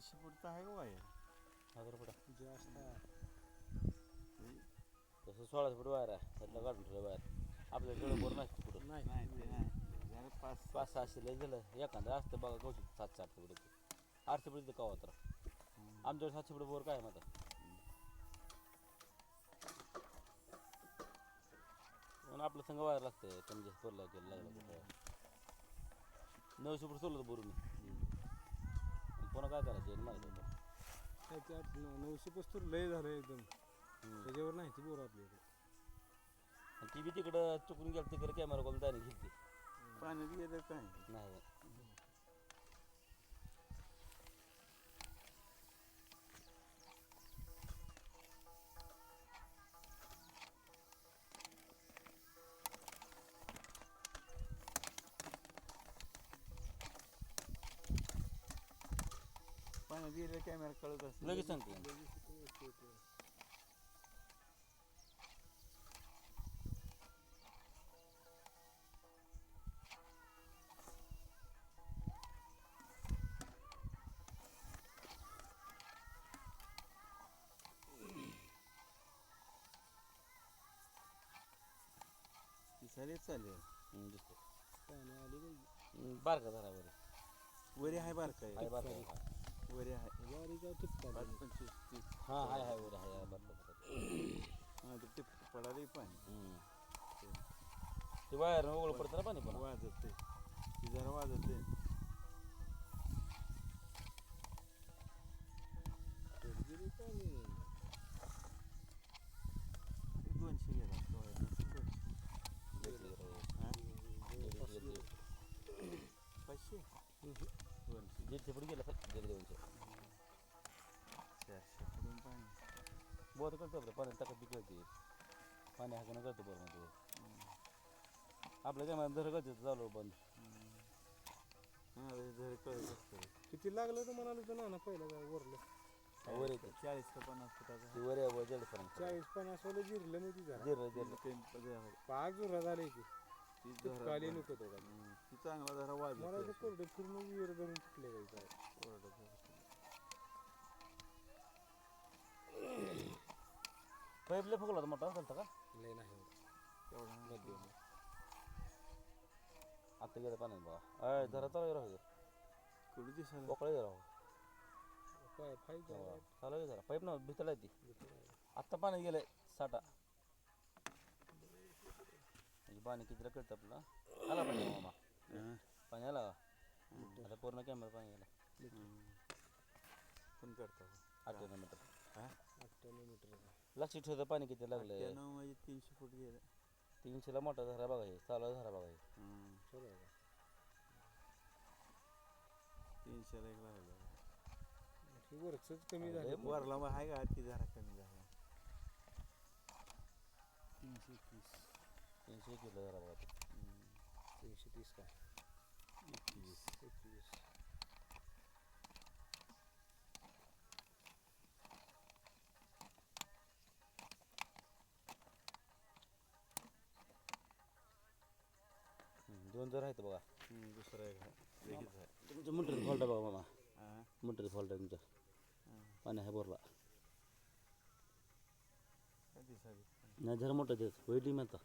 500 फूटचा आहे का वायर 1000 फुटा जास्त तसं 16 फूट वायर आहे त्यातलं काढून ठेवलं वायर आपल्या तेवढं बोर नाही कुठं नाही नाही ते नाही जरा 500-600 लय झालं एखादं असतं बघा कौशिक 700-800 फुट 800 फुट का तर आमच्याकडे 700 फुट बोर काय आहे माझा पण आपलं संघ वायर लागतं कमी जास्त बोर लागेल लागलं कुठं 900 फूट सोडलं बोर मी पुन्हा काय करायचं माहिती होतं त्याच्यात 900 लय झालं एकदम त्याच्यावर नाही ती बोर आपल्याकडे आणि ती बी तिकडं चुकून गेलं तिकडे कॅमेरा करून त्याने घेतली पाण्यात गेलं काय नाही पाण्यात गेलं कॅमेरा कळत असतं लगेच सांगते चालेल चालेल दिसतो पाणी आली नाही बारका धरावर वरी आहे बारका आहे बारका वरी आहे वारी काय टिपका 25 30 हां हाय वर हाय बारका हां ते टिप पडाले पाणी ते वायर उघड पडतं ना पाणी पण वाजत ती जरा वाजत गेली पाणी 200 गेला 500 200 दीडशे फूट गेलं फक्त 200 400 फुटून पाणी बोर करतो आपलं पाणी टाकत बी कळते पाणी हाकणं करतो बरं आपलं काय मला धर करते चालू बंद हां जर कळत असतं किती लागलं तर म्हणाले तर ना पहिलं काय वरलं वर येते 40 का 50 फुटाचा ती वर आहे वर जड पर्यंत 40-50 वाला जिरलं नाही ती जरा जिरं पाच जोरा झाले की ती टिपकाली नको तो ती चांगला जरा मला वाजत ते कोरडे पूर्ण विहीर धरून फुटले काय पाईप लय फुगला होता मोठा चालतं का लय नाही तेवढा मध्यम आता गेलं पाण्यात बघा जरा चालू राहू कुठं दिसायला पोकळे राहू काय फायदा चालू जरा पाईप ना भितला ती आत्ता पाणी गेलंय साठा म्हणजे पाणी कितीला कळतं आपलं आला पाणी मामा पाणी आला आता पूर्ण कॅमेरा पाणी गेला पण करता 98 मीटर 98 मीटर लक्ष ठेवतं पाणी किती लागलं म्हणजे 300 फूट गेलं 300ला मोठा धरा बघा हे चालू धरा बघा हे चला का 300 ला एक लागलं वरचंच कमी झालं वरला मग आहे का ती जरा कमी झाला 330 300 किलो धरा बघा 330 काय 21 दोन जर आहेत बघा दुसरा एक आहे लगेच आहे तुमचं मोटर फॉल्ट आहे बघा मामा हां मोटर फॉल्ट आहे तुमचं पाणी आहे बोरला कधी सारी नाही जरा मोठं देत होईल मी आता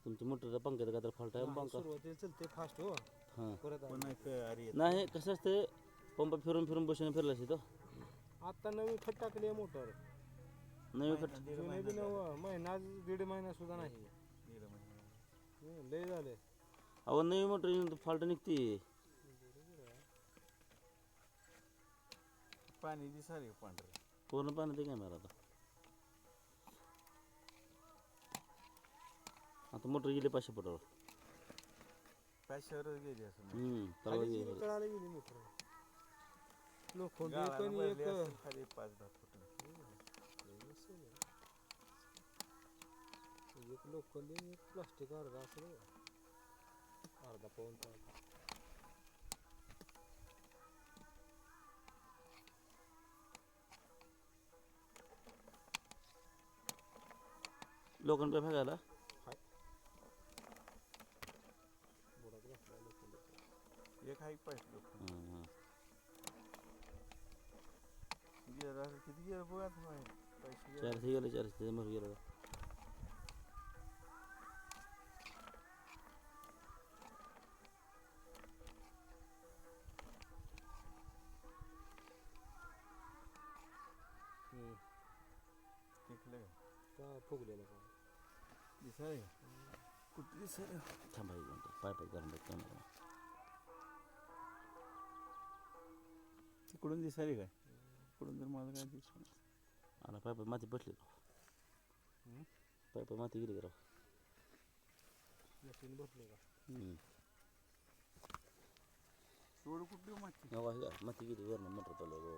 तुमच्या मोटरचा पंख्याचा काय तर फॉल्ट आहे पंखा सुरुवातीला चलते फास्ट हो हां परत पण अरे नाही कसं असते पंप फिरून फिरून बसून फिरला असते तो आता नवी खत टाकली आहे मोटर नवी खट जुने बी महिना 1.5 महिना सुद्धा नाही दीड महिना लय झाले अहो नवी मोटर फॉल्ट निघते पाणी दिसाले पांढरं पूर्ण पाणी ते कॅमेरा आता मोटर गेली 500 फुटावर 500 वरच गेली असं परवा गेली. कळाला गेली मोटर लोखंड गाळाला पण भरली एक असेल खाली 5-10 फूट एक लोखंड एक प्लास्टिक अर्धा असेल अर्धा पाऊण तास लोखंड पे फेकायला बुडात घातला लोखंड एक आहे 5 लोक हां हां गेलं किती गेलं बघ आता बाहेर. पैसे गेले. 400 गेलं 400 मग गेलं टिकलं का? फुगलेलं का दिसाय कुठे दिसाय थांबा एक मिनिट पाय पाय करून बघ कॅमेरा तिकडून दिसायली काय इकडून तर मला काय दिसत आला पाय पाय माती बसली पाय पाय माती गेली राव मशीन बसले का रोड कुठली माती माती गेली वरनं मोटर चालू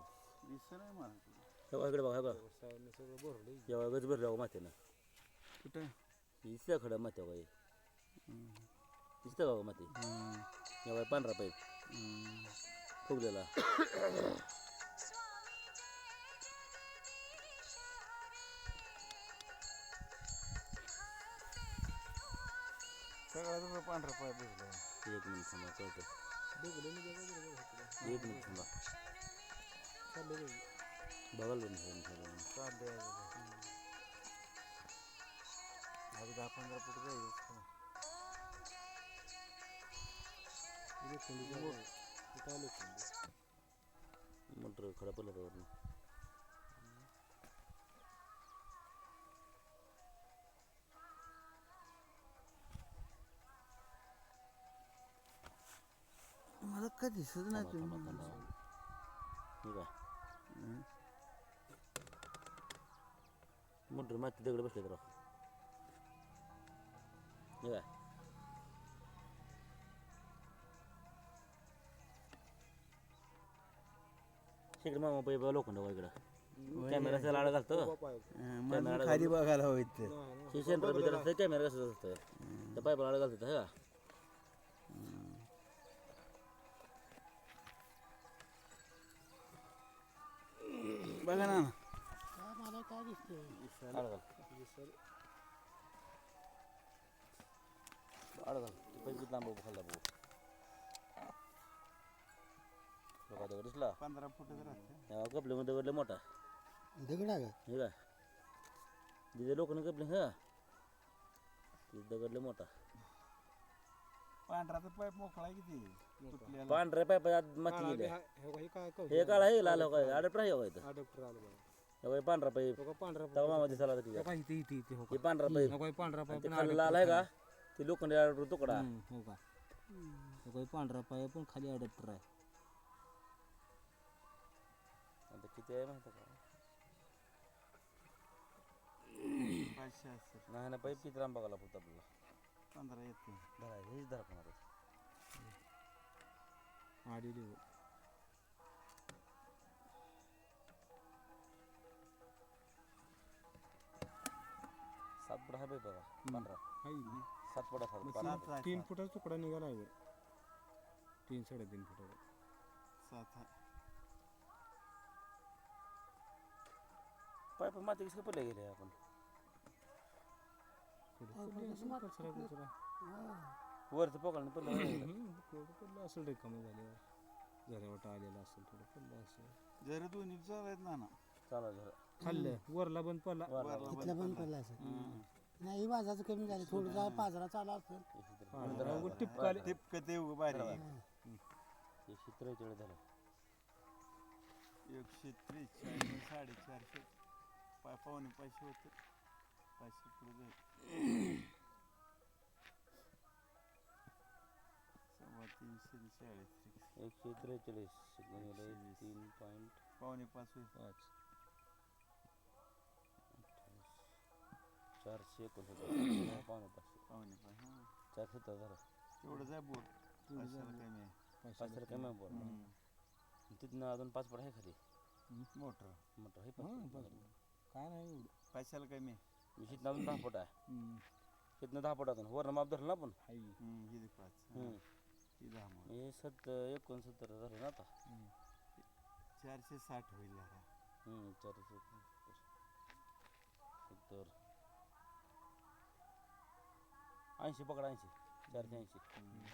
दिसत नाही मला इकडे बघा बघा साईडने सगळं भरलं जेव्हा गज भरल्या मातीनं कुठे दिसतं खडं माती काही दिसतं का माती जेव्हा पांढरा पाईप फुगलेला सगळा तुझा पांढरा पाय बुजला एक मिनिट थांबा कळतं डोगले म्हणजे काय बरोबर एक मिनिट थांबा चालले बघायला पण चालले अगदी 10-15 फूट जाईल मोटर खडा पडला वरनं मला काय दिसत नाही थांबा थांबा हे काय मोटर माती दगड बसले तर हे काय तिकडे मामा पाय लोखंड इकडं कॅमेरा त्याला आड घालतो मला खाली बघायला हवं इथं हे सेंटर बिटर असतं कॅमेरा कसं असतं त्या पायपाला आड घालतात हे का बघा ना मला काय दिसतंय आड घाल आड घाल पैसे लांब खाल्ला भाऊ लोका दगड दिसला 15 फुटच राहते कपले मध्ये दगडले मोठा दगड आहे हे काय तिथे लोकांनी कपले हा तिथे दगडले मोठा पांढराचा पाईप मोकळा आहे किती तुटलेला पांढऱ्या पायपात माती गेली काय हे काळा हे लाल काय अडप राही हो इथं अडप्टर आलं बघा हे पांढरा पाईप हो का पांढरा तवा मामा दिसायला किती हो का इथे इथे इथे हो हे पांढरा पाईप का पांढरा पाय ते खाली लाल आहे का ते लोखंडी अडप तुकडा हो का हो का पांढरा पाय पण खाली अडप्टर आहे आता किती आहे माहिती का 500 असेल नाही ना पाईप किती लांब बघायला पुरतं आपल्याला 15 येते धरा हेच धरा कोणाला आडी सात फूट आहे पाईप बघा पांढरा हाय 7 फूट आहे सात आहे, 3 सात. फुटाचा तुकडा निघाला आहे 3-3.5 फुटाचा 7 आहे पाईप माती कसं पडले गेले आपण कचरा कचरा वरचं पोकाळून पडलं थोडं पडलं असेल रिकामं झाल्यावर झऱ्यावाटा आलेला असेल थोडं पडलं असेल जरी दोन्ही चालायत ना चालेल झालं खाल्लं वरला बंद पडला तिथला बंद पडला असेल नाही माझाचं कमी झालं थोडं पाजरा चालू असेल टिपकाले टिपक ते उभं बारीक 143 झालं 143 450 पावणे 500 होते 500 पुढे जाईल 343 143 3 पॉईंट पावणे 5 होईल 469 पावणे 500 पावणे 5 हां 470 झालं तेवढं जाय बोर 500 कमी आहे 500 कमी आहे बोल तिथनं अजून 5 फूट आहे खाली मोटर मोठं आहे 5 फूट काय नाही एवढं 500 कमी आहे मी तिथनं अजून 10 फूट आहे तिथनं 10 फूट अजून वरनं माप धरलं ना आपण ही दे 5 ही 10 मग हे 69 झालं ना आता 460 होईल जरा 470 80 पकडा 80 480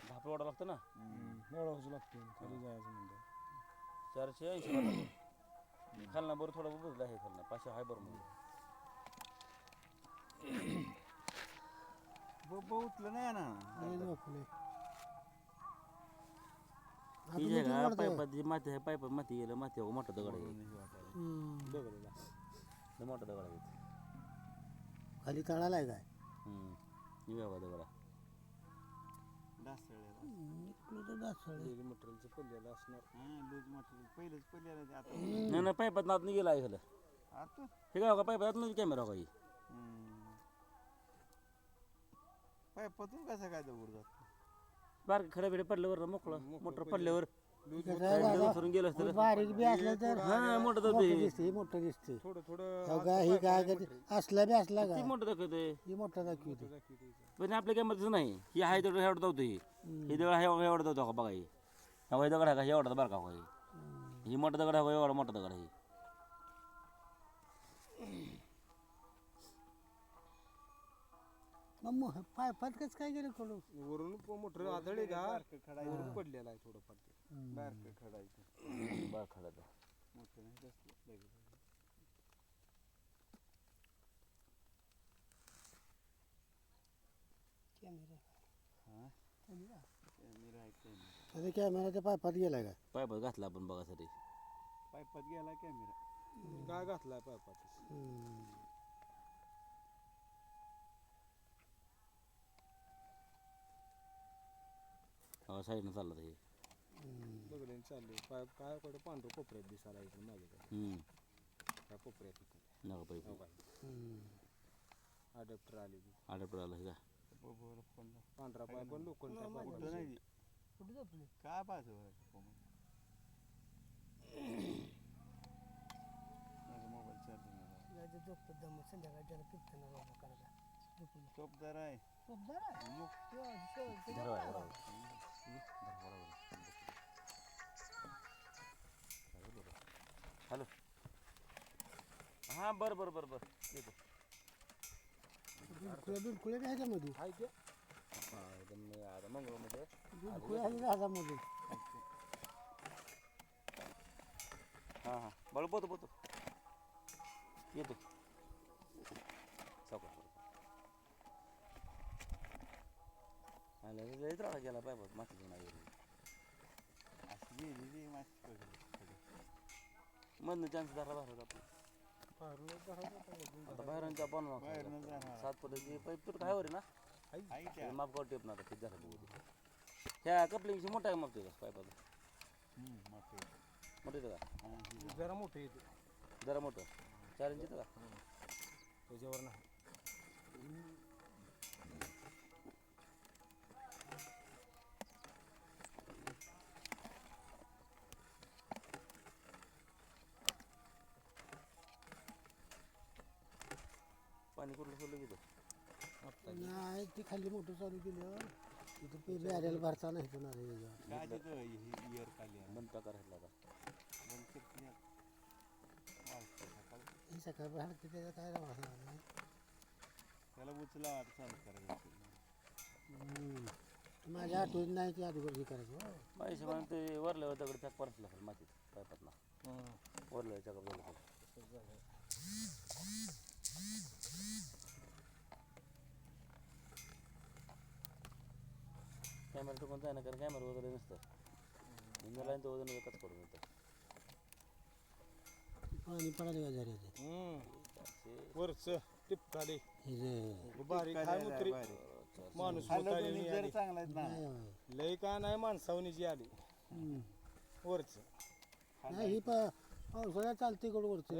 10 फूट वाढावं लागतं ना वळावंच लागतं खाली जायचं म्हणजे 480 खालना बरं थोडं बसलं आहे खालना 500 आहे बरं म्हणून उठलं नाही ना लय झोपले. ही जे का पाईपात जी माती आहे पाईपात माती गेलं माती मोठा दगड आहे दगडला लय मोठा दगड आहे खाली तळाला आहे काय निव्या दगड डासळलेला इकडं तर डासळे. डेली मटेरियलचं पडलेलं असणार. लूज मटेरियल पहिलेच पडलेलं आता नाही नाही पाईपात नात नाही गेला आहे खालं आता हे काय का पाईपात नाही कॅमेरा काही पायपातून कसं काय दगड जात बारक खडे बिडे पडल्यावर मोकळं मोटर पडल्यावर कसं आहे दादा, सरून गेलं असतं बारीक बी असलं तर हा मोठं मोठं दगड दिसते मोठं दिसते. थोडं थोडं हो का ही काय करते असला बी असला ती का मोठं दाखवते ही मोठा दाखवते. पण आपल्या कॅमेराचं नाही ही आहे तेवढं एवढं धावतो ही दगड आहे एवढं धावतो का बघा ही हा दगड आहे का एवढा बारका का ही मोठा दगड आहे एवढा मोठा दगड आहे मग पायपात कसं काय गेलं कडू. वरून मोटर आदळे का वरून पडलेला आहे थोडंफार ते. बारकं खडायचं बार खडाचा मोठं नाही कसलं दगड कॅमेरा कॅमेरा आहे कॅमेरा आता कॅमेरा त्या पायपात गेलाय का. पाईपात घातला आपण बघासाठी पायपात गेला कॅमेरा काय घातलाय पायपात. साईडनं चालला हे दगडाने चालले पाईप काय कडे पांढरं कोपऱ्यात दिसायला इकडे माझ्याकडे काय कोपऱ्यात इकडे नका पाईप अडॅप्टर आले आडपड आला हे का बरोबर फोन पांढरा पाईप पण लोखंड कुठं नाही कुठे झोपले. काय पाहिजे माझा मोबाईल चार्जिंग झोपतो दम संध्याकाळी त्याला पिकताना बाबा करायला झोपून. टोपदार आहे झोपदार आहे. हॅलो हां बरं बरं बरं बरं येतो बिलकुल ह्याच्यामध्ये आहे ते आता मंगळमध्ये बिलकुल आहे ह्याच्यामध्ये. हां हां बरं पोतो पोतो येतो सावकाश लयच राडा गेला पाहिजे मातीची नाही अशी गेली माती पडली मधनं चान्स धरा बाहेर आपण आता बाहेरांच्या बनवा बाहेरनं जाणार 7 फुटाची पाईप तुला काय वर आहे ना आहे त्या माप काढ टेप ना आता किती झालं बघू ह्या कपलिंगची मोठा आहे मापते का पाईपाचं मोठे मोठं येतं का जरा मोठं येते जरा मोठं 4 इंच येतं का त्याच्यावर नाही. पाणी कुठलं सोडलं घेतो नाही ती खाली मोटर चालू केल्यावर तिथं पे बॅरेल भरताना इथून आले त्याच्यावर. काय तिथं इयर खाली आहे बंद करायला आता बंद करते ना. वाजता सकाळी ही सकाळी हडते त्याचा काय राहा नाही. त्याला उचला आता चालू करायचं माझ्या आठवत नाही ती अगोदर हे करायचं हो. पैसे म्हणून ते वरल्यावर दगड पॅक परतला असेल मातीत पाईपात ना वरल्या चका बघ कॅमेरा कोणता आहे ना कारण कॅमेरा वगैरे नसतं इंजनला तो वजन एकच करून येतं पाणी पडायला का झऱ्याचं वरच टिपकाले हे जे बारीक काय मुत्री माणूस मुताळी आली. चांगला आहेत ना नाही होय. लय काय नाही माणसावनी जी आली वरच नाही ही पावसाळ्यात चालते इकडं वरचं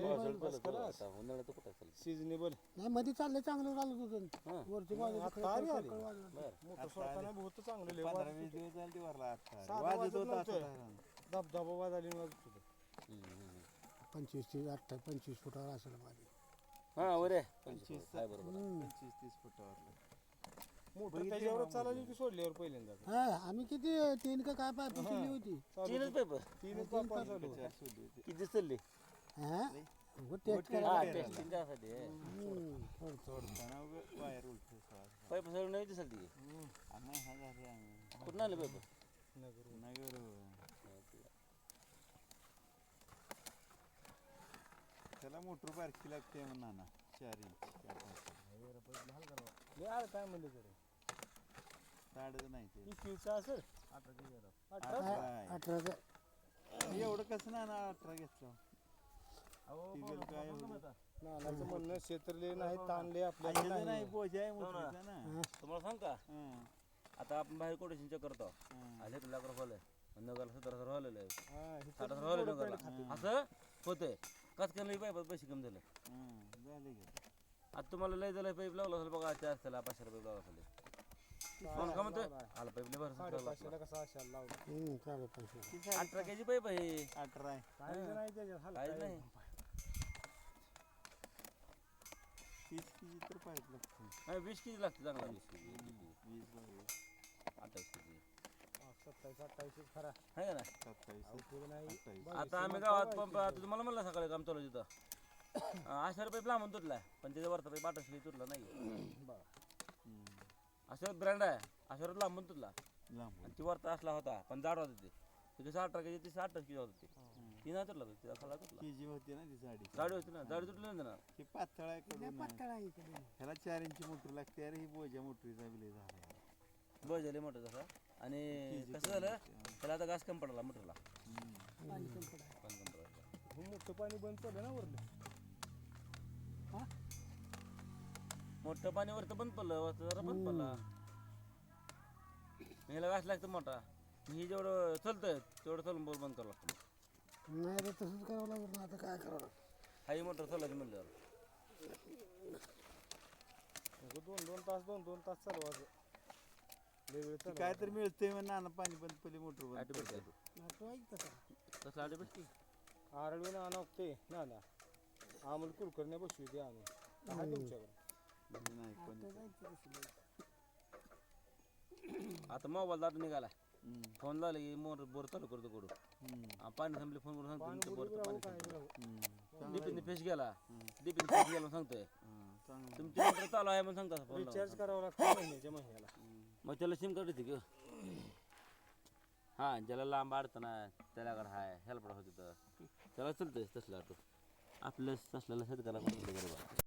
आता उन्हाळ्यात तर कुठं चालतं सिजनेबल नाही मध्ये चाललंय चांगलं चालत होतं हां वरची बाजू आता आली आली. बरं मोठं सोडताना बहुत चांगलं लय 15-20 दिवस झाले ती वरला आता साधं वाजत वाजत होता नव्हतं. आता धबधबा वाजली वाजत होतं. 25 ते 25 फुटावर असेल माझी. हां वर आहे 25 काय बरोबर 25-30 फुटावर मोटर त्याच्यावरच चालली की सोडल्यावर पहिल्यांदा हा आम्ही किती 3 का काय पाईप केली होती. तीनच पेपर तीनच पापा चालू चार सोडली होती किती चालले हा टेस्ट हां करायला टेस्टिंग त्यासाठी सोडताना वायर उलट पाईप सगळं नाही दिसल ती आम्ही हा झाले आम्ही कुठं आले पेपर नगर त्याला मोटर बारकी लागते म्हणा ना 4 इंच लय आलं काय म्हणलं तरी ताडच नाही ते कितीचा असेल 18 काय? 18चं एवढं कसं ना 18 घेतलं टिगल काय एवढं नानाचं म्हणणं क्षेत्रले नाही ताणले आज्याचं आपल्याला नाही बोजा आहे मोटरीचा ना तुम्हाला सांग का हं, आता आपण बाहेर कोटेशन चेक करतो हं. आले लाख रुपये नगरला 17,000 व्हायला हा, हे 60,000 व्हायला नगरला असं होतंय कस काय पाईपात पैसे कमी झाले हं, झाले की आता तुम्हाला लय झालं पाईप लावला असेल बघा 400ला 500 पाईप लावला असेल कोण का म्हणतोय आला पाईप लय भरपूर 550 ला कसा असायला लावला 5.5 ती साडी 18 केजी पाईप आहे 18 आहे काहीच नाही त्याच्यात हलका काहीच आहे. नाही 30 किलो तर पाईप लागते नाही 20 केजी लागते चांगला 20 केजी 20 बावीस 28 केजी 27 28 खरा आहे का ना 27 अवघड नाही 28 आता आम्ही गावात पंप आता तुम्हाला म्हणलं सकाळी काम चालू आहे तिथं 800 पाईप लांबून तुटलाय पण त्याच्या वरचा पाईप 800 तुटला नाही हं, असं ब्रँड आहे 800 लांबून तुटला लांब आणि ती वरता असला होता पण जाड होते ते कसं 18 केजी ती 28 केजी होती ती नाही तुटला तिला खाला तुटला केजी होती ना ती साडी जाडी होती ना जाडी तुटली नाही ना ती पातळ आहे कडून नाही. पातळ आहे इकडे ह्याला 4 इंची मोटर लागते अरे ही बोजा मोटरीचा विले झाला बजाले मोठं तसं आणि केजी कसं झालं त्याला आता घास कमी पडला मोटरला पाणी कमी पडायला. पण कमी पडला हे मोठं पाणी बंद पडलं ना वरलं मोठं पाणी वरतं बंद पडलं वरतं जरा बंद पडला ह्याला घास लागतं मोठा ही जेवढं चालतंय तेवढं चालून बोल बंद करावं लागतं नाही रे तसंच करावं लागेल ना आता काय करावं हाही मोटर चालायची म्हणल्यावर 2-2 तास चालवायचं लय वेळ ती चालवायचं. काय तर मिळतंय म्हणा ना पाणी बंद पडली मोटर बंद ऑटोमॅटिक पडली. आता ऐक तसा कसं आले भेटते आरळवी ना नव्हते ना ना आम्हाला कुलकर्ण्या बसवी ते आणून काय तुमच्याकडे नाही कोणी आता जायचं तसं लय. आता मोबाईल दाट निघाला हं, फोन लावला की मोर बोर चालू करतो कडू हं, पाणी थांबले फोन करून पाणी सांगतो बुडीवर बोरचं राहू पाणी काय राहू हं. डीपीने फेस गेला डीपीने फेस गेला म्हणून सांगतोय हं, चांगलं तुमची मोटर चालू आहे म्हणून सांगता फोन रिचार्ज करावं लागतं महिन्याला मग त्याला सिम कार्ड येते की हां ज्याला लांब अडतं ना त्याच्याकडे हाय हेल्पड होती तर त्याला चलतंय तसलं ऑटो आपल्या तसल्याला शेतकऱ्याला बरोबर